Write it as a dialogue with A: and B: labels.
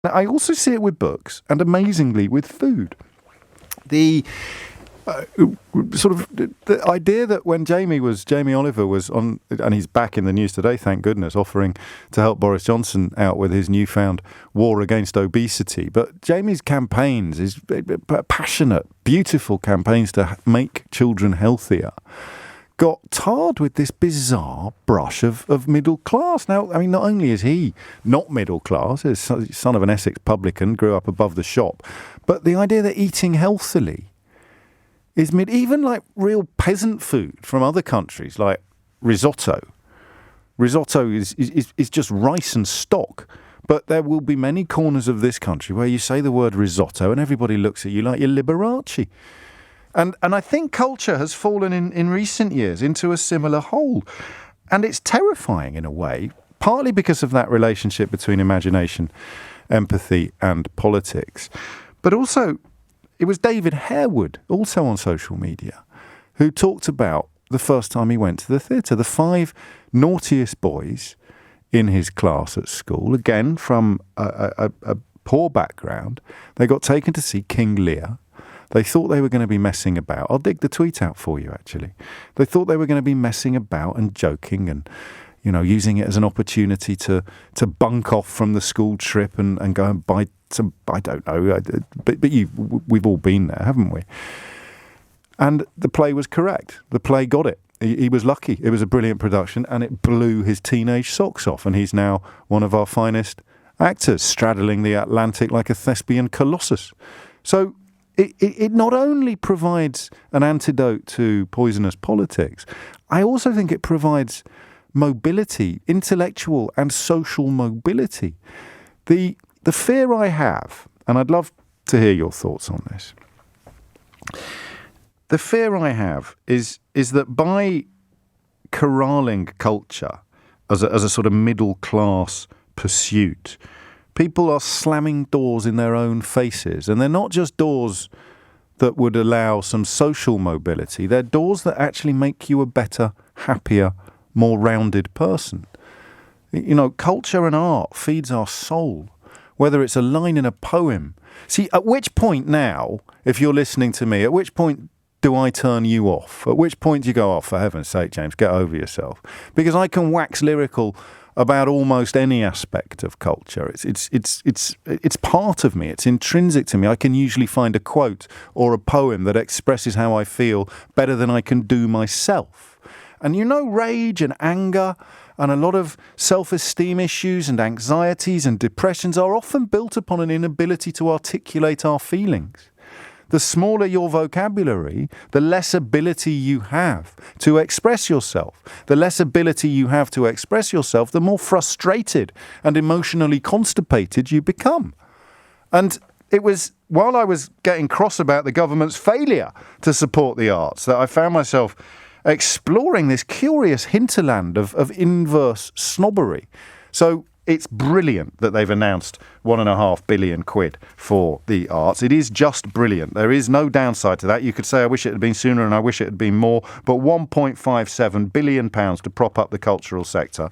A: I also see it with books and amazingly with food. The the idea that when Jamie Oliver was on, and he's back in the news today, thank goodness, offering to help Boris Johnson out with his newfound war against obesity. But Jamie's campaigns, his passionate, beautiful campaigns to make children healthier, got tarred with this bizarre brush of middle class. Now, I mean, not only is he not middle class, he's son of an Essex publican, grew up above the shop, but the idea that eating healthily is even like real peasant food from other countries, like risotto. Risotto is just rice and stock. But there will be many corners of this country where you say the word risotto and everybody looks at you like you're Liberace. And I think culture has fallen in recent years into a similar hole. And it's terrifying in a way, partly because of that relationship between imagination, empathy and politics. But also, it was David Harewood, also on social media, who talked about the first time he went to the theatre. The 5 naughtiest boys in his class at school, again from a poor background, they got taken to see King Lear. They thought they were going to be messing about. I'll dig the tweet out for you, actually. They thought they were going to be messing about and joking and, you know, using it as an opportunity to bunk off from the school trip and go and buy some, I don't know, but we've all been there, haven't we? And the play was correct. The play got it. He was lucky. It was a brilliant production and it blew his teenage socks off. And he's now one of our finest actors, straddling the Atlantic like a thespian colossus. So it not only provides an antidote to poisonous politics, I also think it provides mobility, intellectual and social mobility. The fear I have, and I'd love to hear your thoughts on this, the fear I have is that by corralling culture as a sort of middle class pursuit, people are slamming doors in their own faces. And they're not just doors that would allow some social mobility. They're doors that actually make you a better, happier, more rounded person. You know, culture and art feeds our soul, whether it's a line in a poem. See, at which point now, if you're listening to me, at which point do I turn you off? At which point do you go, oh, for heaven's sake, James, get over yourself? Because I can wax lyrical about almost any aspect of culture. It's part of me. It's intrinsic to me. I can usually find a quote or a poem that expresses how I feel better than I can do myself. And you know, rage and anger and a lot of self-esteem issues and anxieties and depressions are often built upon an inability to articulate our feelings. The smaller your vocabulary, the less ability you have to express yourself. The less ability you have to express yourself, the more frustrated and emotionally constipated you become. And it was while I was getting cross about the government's failure to support the arts that I found myself exploring this curious hinterland of inverse snobbery. So it's brilliant that they've announced £1.5 billion for the arts. It is just brilliant. There is no downside to that. You could say, I wish it had been sooner and I wish it had been more, but £1.57 billion to prop up the cultural sector.